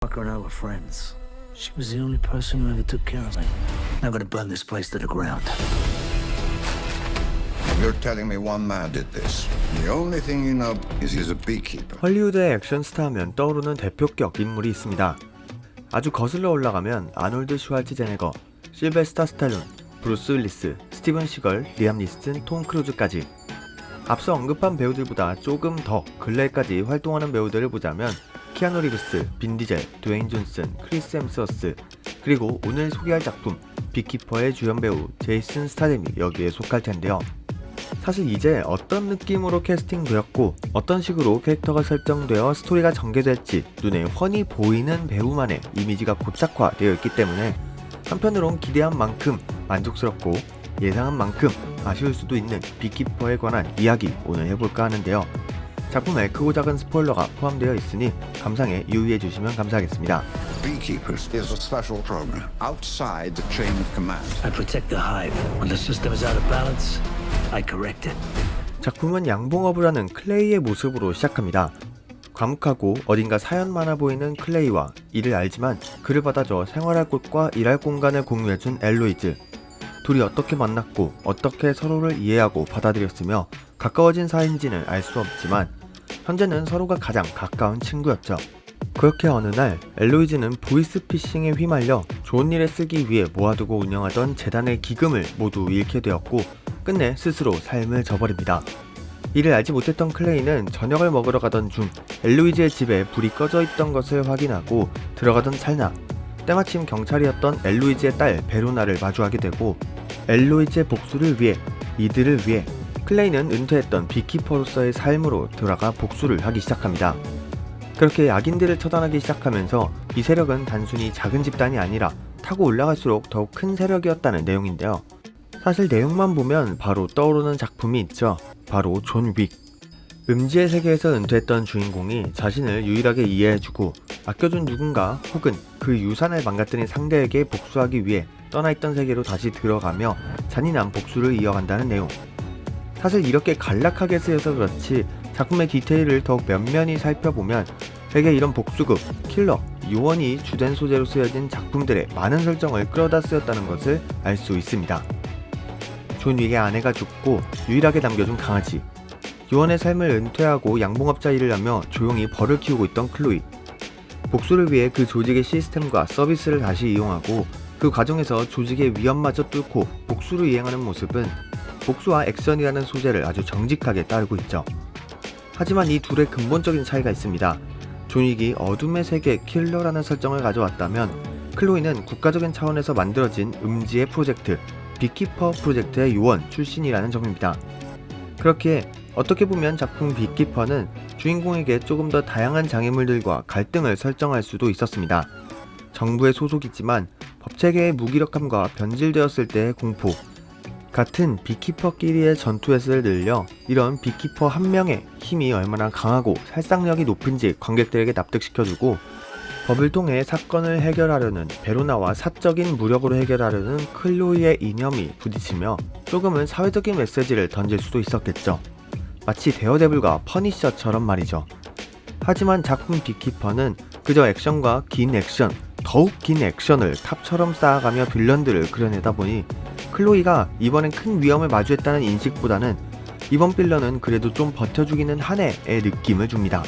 Parker and I were friends. She was the only person who ever took care of me. I'm gonna burn this place to the ground. You're telling me one man did this. The only thing you know is he's a beekeeper. 헐리우드의 액션 스타하면 떠오르는 대표격 인물이 있습니다. 아주 거슬러 올라가면 아놀드 슈왈츠제네거, 실베스터 스탈론, 브루스 윌리스, 스티븐 시걸, 리암 니슨, 톰 크루즈까지. 앞서 언급한 배우들보다 조금 더 근래까지 활동하는 배우들을 보자면 키아누 리브스, 빈 디젤, 드웨인 존슨, 크리스 햄스워스, 그리고 오늘 소개할 작품 비키퍼의 주연 배우 제이슨 스타뎀이 여기에 속할 텐데요. 사실 이제 어떤 느낌으로 캐스팅되었고 어떤 식으로 캐릭터가 설정되어 스토리가 전개될지 눈에 훤히 보이는 배우만의 이미지가 고착화되어 있기 때문에 한편으론 기대한 만큼 만족스럽고 예상한 만큼 아쉬울 수도 있는 비키퍼에 관한 이야기 오늘 해볼까 하는데요. 작품에 크고 작은 스포일러가 포함되어 있으니 감상에 유의해 주시면 감사하겠습니다. Beekeepers is a special program outside the chain of command. I protect the hive. When the system is out of balance, I correct it. 작품은 양봉업을 하는 클레이의 모습으로 시작합니다. 과묵하고 어딘가 사연 많아 보이는 클레이와 이를 알지만 그를 받아줘 생활할 곳과 일할 공간을 공유해준 엘로이즈. 둘이 어떻게 만났고 어떻게 서로를 이해하고 받아들였으며 가까워진 사이인지는 알 수 없지만 현재는 서로가 가장 가까운 친구였죠. 그렇게 어느 날 엘로이즈는 보이스피싱에 휘말려 좋은 일에 쓰기 위해 모아두고 운영하던 재단의 기금을 모두 잃게 되었고 끝내 스스로 삶을 저버립니다. 이를 알지 못했던 클레이는 저녁을 먹으러 가던 중 엘로이즈의 집에 불이 꺼져 있던 것을 확인하고 들어가던 찰나 때마침 경찰이었던 엘로이즈의 딸 베로나를 마주하게 되고 엘로이즈의 복수를 위해 이들을 위해 클레이는 은퇴했던 비키퍼로서의 삶으로 돌아가 복수를 하기 시작합니다. 그렇게 악인들을 처단하기 시작하면서 이 세력은 단순히 작은 집단이 아니라 타고 올라갈수록 더욱 큰 세력이었다는 내용인데요. 사실 내용만 보면 바로 떠오르는 작품이 있죠. 바로 존 윅. 음지의 세계에서 은퇴했던 주인공이 자신을 유일하게 이해해주고 아껴준 누군가 혹은 그 유산을 망가뜨린 상대에게 복수하기 위해 떠나있던 세계로 다시 들어가며 잔인한 복수를 이어간다는 내용. 사실 이렇게 간략하게 쓰여서 그렇지 작품의 디테일을 더욱 면면히 살펴보면 되게 이런 복수극, 킬러, 요원이 주된 소재로 쓰여진 작품들의 많은 설정을 끌어다 쓰였다는 것을 알 수 있습니다. 존 윅의 아내가 죽고 유일하게 남겨준 강아지, 요원의 삶을 은퇴하고 양봉업자 일을 하며 조용히 벌을 키우고 있던 클로이, 복수를 위해 그 조직의 시스템과 서비스를 다시 이용하고 그 과정에서 조직의 위험마저 뚫고 복수를 이행하는 모습은 복수와 액션이라는 소재를 아주 정직하게 따르고 있죠. 하지만 이 둘의 근본적인 차이가 있습니다. 존 윅이 어둠의 세계 킬러라는 설정을 가져왔다면 클로이는 국가적인 차원에서 만들어진 음지의 프로젝트 비키퍼 프로젝트의 요원 출신이라는 점입니다. 그렇기에 어떻게 보면 작품 비키퍼는 주인공에게 조금 더 다양한 장애물들과 갈등을 설정할 수도 있었습니다. 정부의 소속이지만 법체계의 무기력함과 변질되었을 때의 공포, 같은 비키퍼끼리의 전투에서를 늘려 이런 비키퍼 한 명의 힘이 얼마나 강하고 살상력이 높은지 관객들에게 납득시켜주고 법을 통해 사건을 해결하려는 베로나와 사적인 무력으로 해결하려는 클로이의 이념이 부딪히며 조금은 사회적인 메시지를 던질 수도 있었겠죠. 마치 데어데블과 퍼니셔처럼 말이죠. 하지만 작품 비키퍼는 그저 액션과 긴 액션, 더욱 긴 액션을 탑처럼 쌓아가며 빌런들을 그려내다 보니 클로이가 이번엔 큰 위험을 마주했다는 인식보다는 이번 빌런은 그래도 좀 버텨주기는 하네의 느낌을 줍니다.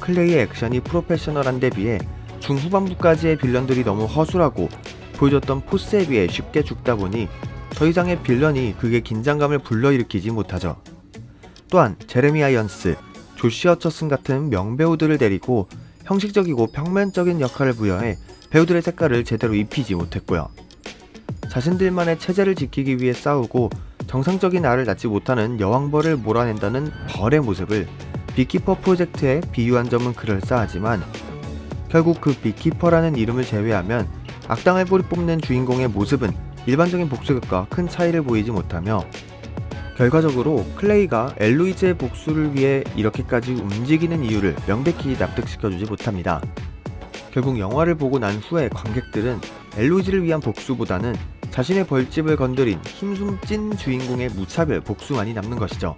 클레이의 액션이 프로페셔널한 데 비해 중후반부까지의 빌런들이 너무 허술하고 보여줬던 포스에 비해 쉽게 죽다 보니 더 이상의 빌런이 그게 긴장감을 불러일으키지 못하죠. 또한 제레미 아이언스, 조시 허처슨 같은 명배우들을 데리고 형식적이고 평면적인 역할을 부여해 배우들의 색깔을 제대로 입히지 못했고요. 자신들만의 체제를 지키기 위해 싸우고 정상적인 알을 낳지 못하는 여왕벌을 몰아낸다는 벌의 모습을 비키퍼 프로젝트에 비유한 점은 그럴싸하지만 결국 그 비키퍼라는 이름을 제외하면 악당을 뿌리뽑는 주인공의 모습은 일반적인 복수극과 큰 차이를 보이지 못하며 결과적으로 클레이가 엘로이즈의 복수를 위해 이렇게까지 움직이는 이유를 명백히 납득시켜주지 못합니다. 결국 영화를 보고 난 후에 관객들은 엘로이즈를 위한 복수보다는 자신의 벌집을 건드린 힘숨 찐 주인공의 무차별 복수만이 남는 것이죠.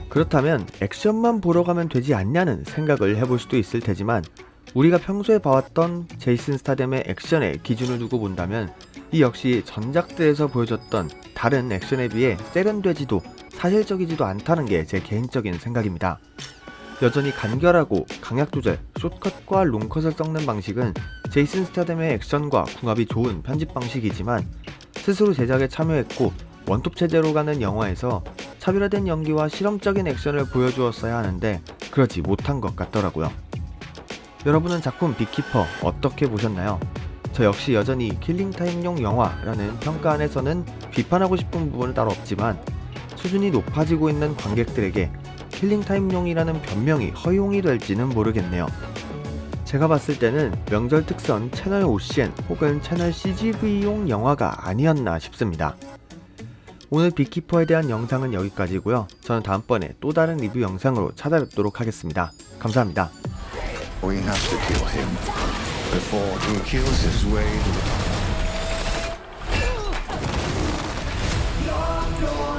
그렇다면 액션만 보러 가면 되지 않냐는 생각을 해볼 수도 있을 테지만 우리가 평소에 봐왔던 제이슨 스타뎀의 액션에 기준을 두고 본다면 이 역시 전작들에서 보여줬던 다른 액션에 비해 세련되지도 사실적이지도 않다는 게 제 개인적인 생각입니다. 여전히 간결하고 강약 조절, 숏컷과 롱컷을 섞는 방식은 제이슨 스타뎀의 액션과 궁합이 좋은 편집 방식이지만 스스로 제작에 참여했고 원톱 체제로 가는 영화에서 차별화된 연기와 실험적인 액션을 보여주었어야 하는데 그러지 못한 것 같더라고요. 여러분은 작품 빅키퍼 어떻게 보셨나요? 저 역시 여전히 킬링타임용 영화라는 평가 안에서는 비판하고 싶은 부분은 따로 없지만 수준이 높아지고 있는 관객들에게 킬링타임용이라는 변명이 허용이 될지는 모르겠네요. 제가 봤을 때는 명절 특선 채널 OCN 혹은 채널 CGV용 영화가 아니었나 싶습니다. 오늘 빅키퍼에 대한 영상은 여기까지고요. 저는 다음번에 또 다른 리뷰 영상으로 찾아뵙도록 하겠습니다. 감사합니다. We have to kill him before he kills his way to the top.